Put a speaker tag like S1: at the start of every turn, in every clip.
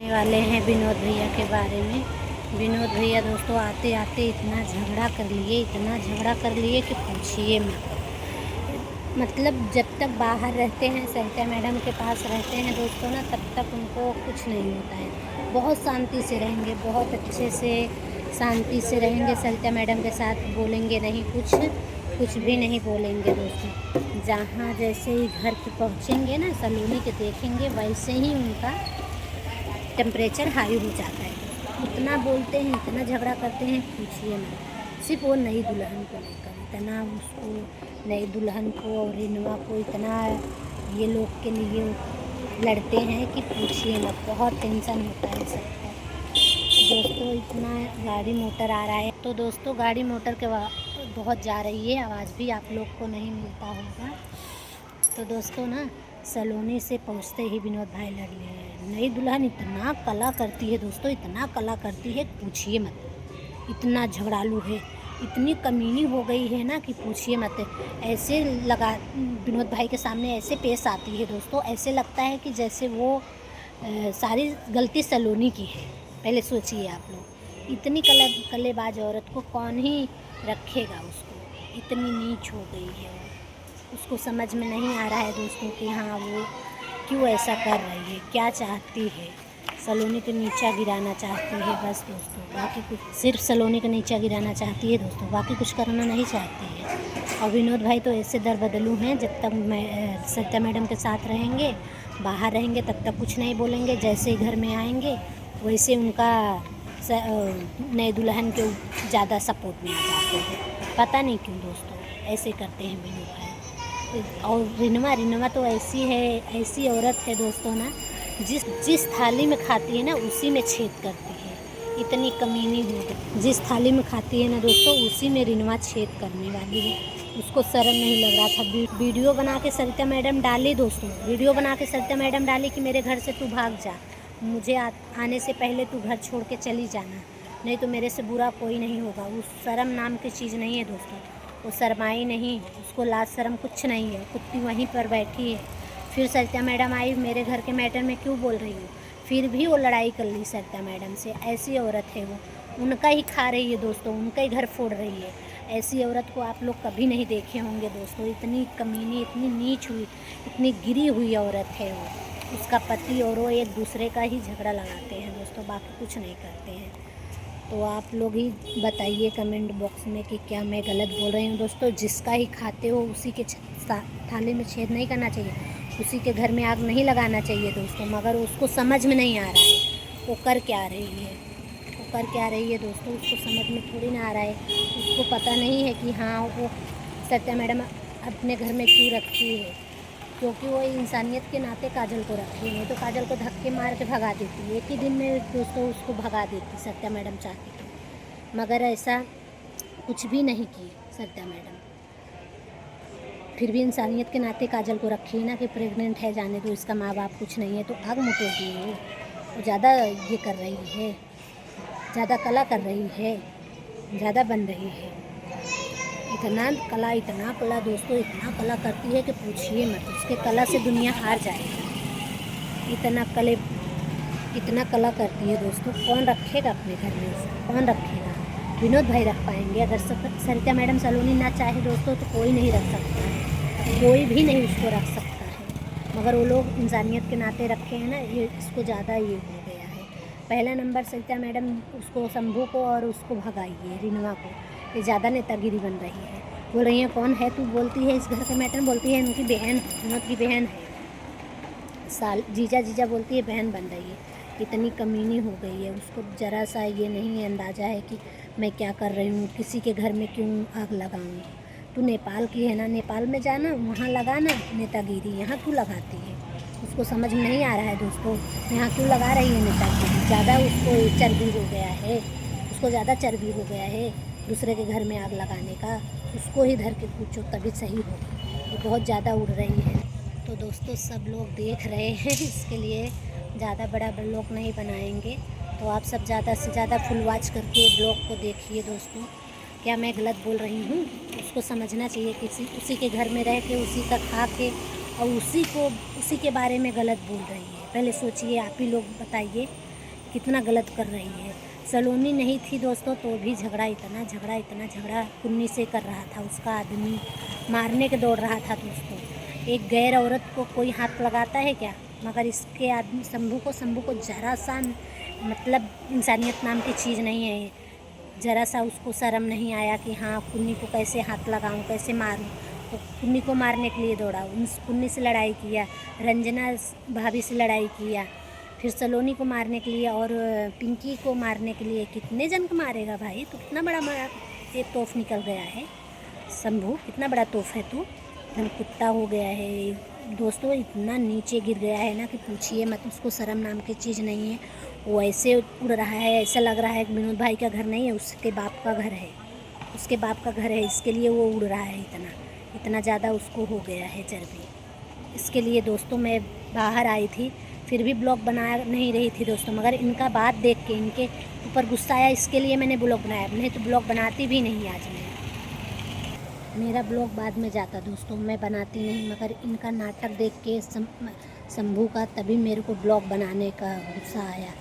S1: वाले हैं विनोद भैया के बारे में। विनोद भैया दोस्तों आते आते इतना झगड़ा कर लिए कि पूछिए मत। मतलब जब तक बाहर रहते हैं, सरिता मैडम के पास रहते हैं दोस्तों ना, तब तक उनको कुछ नहीं होता है। बहुत शांति से रहेंगे, बहुत अच्छे से शांति से रहेंगे। सरिता मैडम के साथ बोलेंगे नहीं, कुछ भी नहीं बोलेंगे दोस्तों। जहाँ जैसे ही घर पे पहुँचेंगे ना, सलोनी के देखेंगे, वैसे ही उनका टेम्परेचर हाई हो जाता है। इतना बोलते हैं, इतना झगड़ा करते हैं, पूछिए मत। सिर्फ वो नई दुल्हन को लेकर इतना उसको, नई दुल्हन को और रिनवा को इतना ये लोग के लिए लड़ते हैं कि पूछिए मत। बहुत टेंशन होता है सबको दोस्तों। इतना गाड़ी मोटर आ रहा है तो दोस्तों गाड़ी मोटर के बहुत जा रही है, आवाज़ भी आप लोग को नहीं मिलता होगा। तो दोस्तों ना, सलोनी से पहुँचते ही विनोद भाई लड़ लिए हैं। नई दुल्हन इतना कला करती है दोस्तों, इतना कला करती है पूछिए मत। इतना झगड़ालू है, इतनी कमीनी हो गई है ना कि पूछिए मत। ऐसे लगा विनोद भाई के सामने ऐसे पेश आती है दोस्तों, ऐसे लगता है कि जैसे वो सारी गलती सलोनी की है। पहले सोचिए आप लोग, इतनी कलेबाज औरत को कौन ही रखेगा उसको। इतनी नीच हो गई है उसको समझ में नहीं आ रहा है दोस्तों कि हाँ वो क्यों ऐसा कर रही है, क्या चाहती है। सलोनी को नीचा गिराना चाहती है बस दोस्तों, बाकी कुछ, सिर्फ सलोनी को नीचा गिराना चाहती है दोस्तों, बाकी कुछ करना नहीं चाहती है। और विनोद भाई तो ऐसे दरबदलू हैं, जब तक सरिता मैडम के साथ रहेंगे, बाहर रहेंगे, तब तक कुछ नहीं बोलेंगे। जैसे ही घर में आएंगे वैसे उनका नए दुल्हन के ज़्यादा सपोर्ट में आ जाते हैं। पता नहीं क्यों दोस्तों ऐसे करते हैं विनोद भाई। और रिनवा तो ऐसी औरत है दोस्तों ना, जिस थाली में खाती है ना उसी में छेद करती है। इतनी कमीनी हो गई, जिस थाली में खाती है ना दोस्तों उसी में रिनवा छेद करने वाली है। उसको शर्म नहीं लग रहा था। वीडियो बना के सरिता मैडम डाली दोस्तों, वीडियो बना के सरिता मैडम डाली कि मेरे घर से तू भाग जा, मुझे आने से पहले तू घर छोड़ के चली जाना, नहीं तो मेरे से बुरा कोई नहीं होगा। उस शर्म नाम की चीज़ नहीं है दोस्तों, वो शर्माई नहीं, उसको लाज शर्म कुछ नहीं है। कुत्ती वहीं पर बैठी है। फिर सरिता मैडम आई, मेरे घर के मैटर में क्यों बोल रही हो, फिर भी वो लड़ाई कर ली सरिता मैडम से। ऐसी औरत है वो, उनका ही खा रही है दोस्तों, उनका ही घर फोड़ रही है। ऐसी औरत को आप लोग कभी नहीं देखे होंगे दोस्तों। इतनी कमीनी, इतनी नीच हुई, इतनी गिरी हुई औरत है वो। उसका पति और वो एक दूसरे का ही झगड़ा लगाते हैं दोस्तों, बाकी कुछ नहीं करते हैं। तो आप लोग ही बताइए कमेंट बॉक्स में कि क्या मैं गलत बोल रही हूँ दोस्तों। जिसका ही खाते हो उसी के थाली में छेद नहीं करना चाहिए, उसी के घर में आग नहीं लगाना चाहिए दोस्तों। मगर उसको समझ में नहीं आ रहा है वो कर क्या रही है, दोस्तों। उसको समझ में थोड़ी ना आ रहा है। उसको पता नहीं है कि हाँ वो सरिता मैडम अपने घर में क्यों रखी है, क्योंकि वो इंसानियत के नाते काजल को रखी है। तो काजल को धक्के मार के भगा देती, एक ही दिन में दोस्तों उसको भगा देती सरिता मैडम चाहती तो। मगर ऐसा कुछ भी नहीं की सरिता मैडम, फिर भी इंसानियत के नाते काजल को रखी है ना कि प्रेग्नेंट है, जाने दो, इसका माँ बाप कुछ नहीं है। तो आग मुकेगी वो ज़्यादा ये कर रही है, ज़्यादा कला कर रही है, ज़्यादा बन रही है। इतना कला दोस्तों, इतना कला करती है कि पूछिए मत। उसके कला से दुनिया हार जाएगी। इतना कला करती है दोस्तों, कौन रखेगा अपने घर में, कौन रखेगा। विनोद भाई रख पाएंगे। अगर सरिता मैडम सलोनी ना चाहे दोस्तों तो कोई नहीं रख सकता है, कोई भी नहीं उसको रख सकता है। मगर वो लोग इंसानियत के नाते रखे हैं ना, ये इसको ज़्यादा ये हो गया है। पहला नंबर सरिता मैडम उसको, शंभू को और उसको भगाइए, रिनवा को। ये ज़्यादा नेतागिरी बन रही है। बोल रही है कौन है तू, बोलती है इस घर के मैटर, बोलती है इनकी बहन, विनोद की बहन है। जीजा बोलती है, बहन बन रही है। इतनी कमीनी हो गई है, उसको ज़रा सा ये नहीं अंदाज़ा है कि मैं क्या कर रही हूँ, किसी के घर में क्यों आग लगाऊँ। तू नेपाल की है ना, नेपाल में जाना, वहाँ लगाना नेतागिरी, यहाँ क्यों लगाती है। उसको समझ में नहीं आ रहा है दोस्तों, यहाँ क्यों लगा रही है नेतागिरी। ज़्यादा उसको चर्बी हो गया है, दूसरे के घर में आग लगाने का। उसको ही धर के पूछो तभी सही होगा, वो बहुत ज़्यादा उड़ रही है। तो दोस्तों सब लोग देख रहे हैं, इसके लिए ज़्यादा बड़ा ब्लॉग नहीं बनाएंगे। तो आप सब ज़्यादा से ज़्यादा फुल वॉच करके ब्लॉग को देखिए दोस्तों। क्या मैं गलत बोल रही हूँ, उसको समझना चाहिए कि उसी के घर में रह के, उसी का खा के, और उसी के बारे में गलत बोल रही है। पहले सोचिए, आप ही लोग बताइए। कितना गलत कर रही है। सलोनी नहीं थी दोस्तों तो भी इतना झगड़ा कुन्नी से कर रहा था। उसका आदमी मारने के दौड़ रहा था दोस्तों। एक गैर औरत को कोई हाथ लगाता है क्या? मगर इसके आदमी शंभू को ज़रा सा मतलब इंसानियत नाम की चीज़ नहीं है। ज़रा सा उसको शर्म नहीं आया कि हाँ कुन्नी को कैसे हाथ लगाऊं, कैसे मारूं। तो कुन्नी को मारने के लिए दौड़ा, उस कुन्नी से लड़ाई किया, रंजना भाभी से लड़ाई किया, फिर सलोनी को मारने के लिए और पिंकी को मारने के लिए। कितने जन को मारेगा भाई? तो कितना बड़ा ये तोफ निकल गया है शंभू, कितना बड़ा तोफ है तू, एकदम कुत्ता हो गया है दोस्तों। इतना नीचे गिर गया है ना कि पूछिए मत। उसको शर्म नाम की चीज़ नहीं है। वो ऐसे उड़ रहा है, ऐसा लग रहा है कि विनोद भाई का घर नहीं है, उसके बाप का घर है, उसके बाप का घर है। इसके लिए वो उड़ रहा है, इतना ज़्यादा उसको हो गया है चर्बी। इसके लिए दोस्तों मैं बाहर आई थी, फिर भी ब्लॉग बना नहीं रही थी दोस्तों, मगर इनका बात देख के इनके ऊपर गुस्सा आया, इसके लिए मैंने ब्लॉग बनाया। नहीं तो ब्लॉग बनाती भी नहीं आज मैं। मेरा ब्लॉग बाद में जाता दोस्तों, मैं बनाती नहीं, मगर इनका नाटक देख के शंभू का तभी मेरे को ब्लॉग बनाने का गुस्सा आया,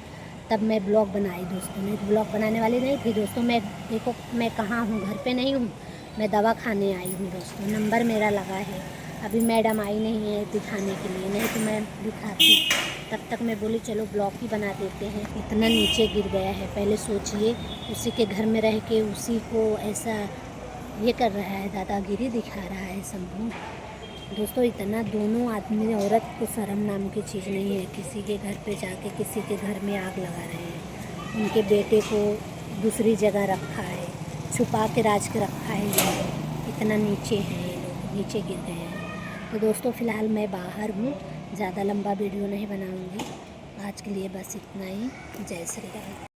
S1: तब मैं ब्लॉग बनाई दोस्तों। नहीं तो ब्लॉग बनाने वाली नहीं थी दोस्तों। मैं देखो मैं कहाँ हूँ, घर पे नहीं हूँ, मैं दवा खाने आई हूँ दोस्तों। नंबर मेरा लगा है, अभी मैडम आई नहीं है दिखाने के लिए, नहीं तो मैं दिखाती। तब तक मैं बोली चलो ब्लॉग ही बना देते हैं। इतना नीचे गिर गया है, पहले सोचिए उसी के घर में रह के उसी को ऐसा ये कर रहा है, दादागिरी दिखा रहा है शंभू दोस्तों। इतना दोनों आदमी औरत को शर्म नाम की चीज़ नहीं है। किसी के घर पे जाके किसी के घर में आग लगा रहे हैं। उनके बेटे को दूसरी जगह रखा है, छुपा के राज के रखा है। इतना नीचे हैं ये लोग, नीचे गिर गए हैं। तो दोस्तों फ़िलहाल मैं बाहर हूँ, ज़्यादा लंबा वीडियो नहीं बनाऊँगी आज के लिए, बस इतना ही। जय श्री राम।